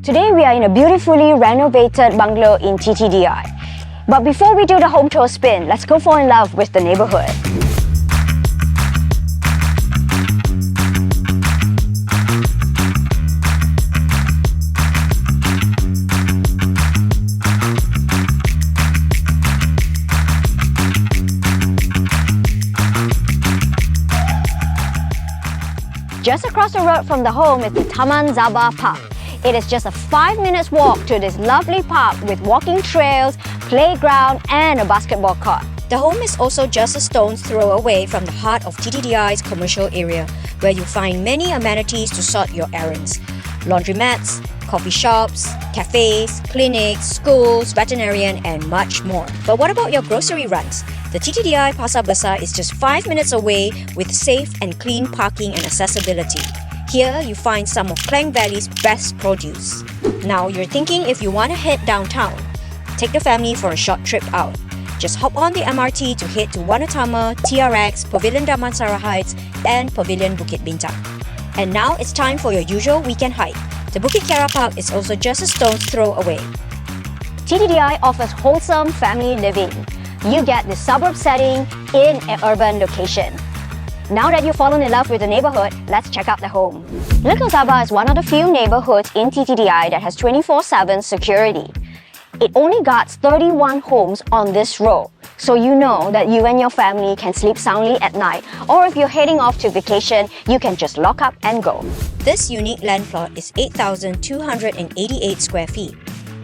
Today we are in a beautifully renovated bungalow in TTDI. But before we do the home tour spin, let's go fall in love with the neighborhood. Just across the road from the home is the Taman Zaaba Park. It is just a 5 minutes walk to this lovely park with walking trails, playground and a basketball court. The home is also just a stone's throw away from the heart of TTDI's commercial area, where you find many amenities to sort your errands. Laundromats, coffee shops, cafes, clinics, schools, veterinarian and much more. But what about your grocery runs? The TTDI Pasar Besar is just 5 minutes away with safe and clean parking and accessibility. Here you find some of Klang Valley's best produce. Now you're thinking if you want to head downtown. Take the family for a short trip out. Just hop on the MRT to head to Wanatama, TRX, Pavilion Damansara Heights and Pavilion Bukit Bintang. And now it's time for your usual weekend hike. The Bukit Kiara Park is also just a stone's throw away. TTDI offers wholesome family living. You get the suburb setting in an urban location. Now that you've fallen in love with the neighborhood, let's check out the home. Little Zaaba is one of the few neighborhoods in TTDI that has 24/7 security. It only guards 31 homes on this row, so you know that you and your family can sleep soundly at night, or if you're heading off to vacation, you can just lock up and go. This unique land plot is 8,288 square feet.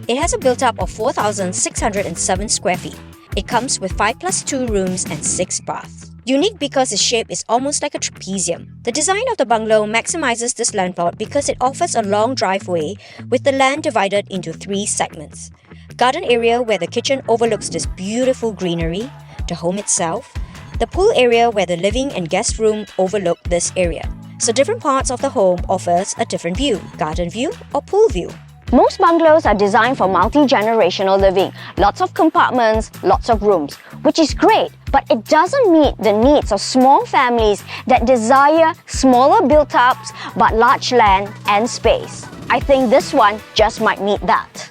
It has a built-up of 4,607 square feet. It comes with 5+2 rooms and 6 baths. Unique because its shape is almost like a trapezium. The design of the bungalow maximizes this land plot because it offers a long driveway with the land divided into 3 segments. Garden area where the kitchen overlooks this beautiful greenery, the home itself, the pool area where the living and guest room overlook this area. So different parts of the home offers a different view, garden view or pool view. Most bungalows are designed for multi-generational living, lots of compartments, lots of rooms, which is great, but it doesn't meet the needs of small families that desire smaller built-ups but large land and space. I think this one just might meet that.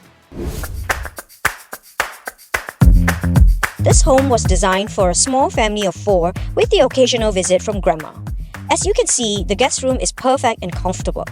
This home was designed for a small family of 4 with the occasional visit from grandma. As you can see, the guest room is perfect and comfortable.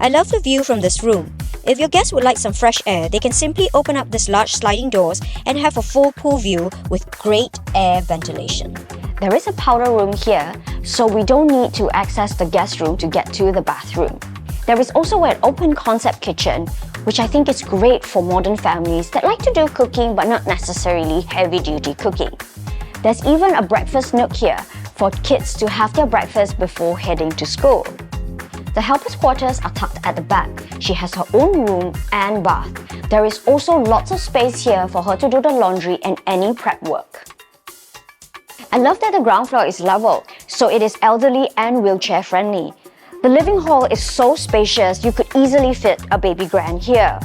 I love the view from this room. If your guests would like some fresh air, they can simply open up this large sliding doors and have a full pool view with great air ventilation. There is a powder room here, so we don't need to access the guest room to get to the bathroom. There is also an open concept kitchen, which I think is great for modern families that like to do cooking but not necessarily heavy-duty cooking. There's even a breakfast nook here for kids to have their breakfast before heading to school. The helper's quarters are tucked at the back. She has her own room and bath. There is also lots of space here for her to do the laundry and any prep work. I love that the ground floor is level, so it is elderly and wheelchair friendly. The living hall is so spacious you could easily fit a baby grand here.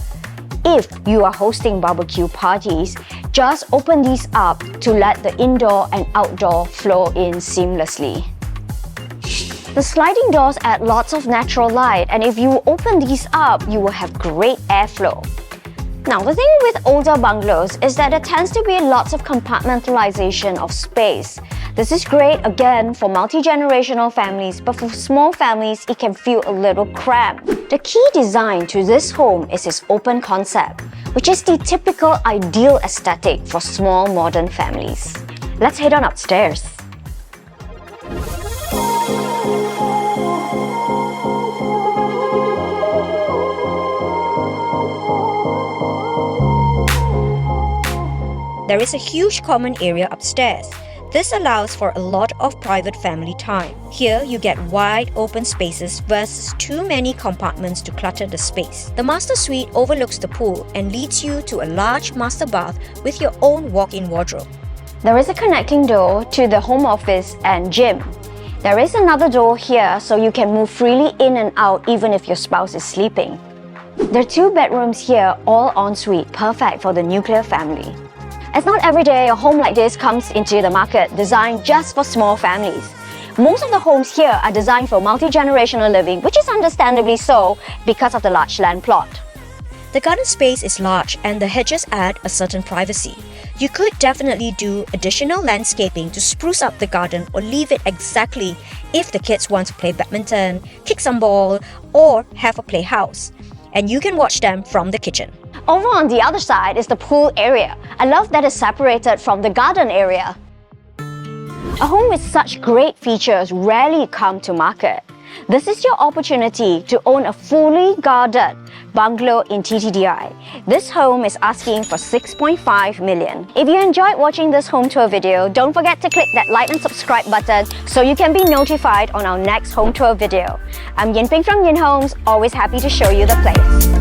If you are hosting barbecue parties, just open these up to let the indoor and outdoor flow in seamlessly. The sliding doors add lots of natural light, and if you open these up, you will have great airflow. Now, the thing with older bungalows is that there tends to be lots of compartmentalization of space. This is great again for multi-generational families, but for small families, it can feel a little cramped. The key design to this home is its open concept, which is the typical ideal aesthetic for small modern families. Let's head on upstairs. There is a huge common area upstairs. This allows for a lot of private family time. Here, you get wide open spaces versus too many compartments to clutter the space. The master suite overlooks the pool and leads you to a large master bath with your own walk-in wardrobe. There is a connecting door to the home office and gym. There is another door here so you can move freely in and out even if your spouse is sleeping. There are 2 bedrooms here, all ensuite, perfect for the nuclear family. As not every day a home like this comes into the market designed just for small families. Most of the homes here are designed for multi-generational living, which is understandably so because of the large land plot. The garden space is large and the hedges add a certain privacy. You could definitely do additional landscaping to spruce up the garden or leave it exactly if the kids want to play badminton, kick some ball, or have a playhouse. And you can watch them from the kitchen. Over on the other side is the pool area. I love that it's separated from the garden area. A home with such great features rarely come to market. This is your opportunity to own a fully guarded bungalow in TTDI. This home is asking for 6.5 million. If you enjoyed watching this home tour video, don't forget to click that like and subscribe button so you can be notified on our next home tour video. I'm Yin Peng from Yin Homes, always happy to show you the place.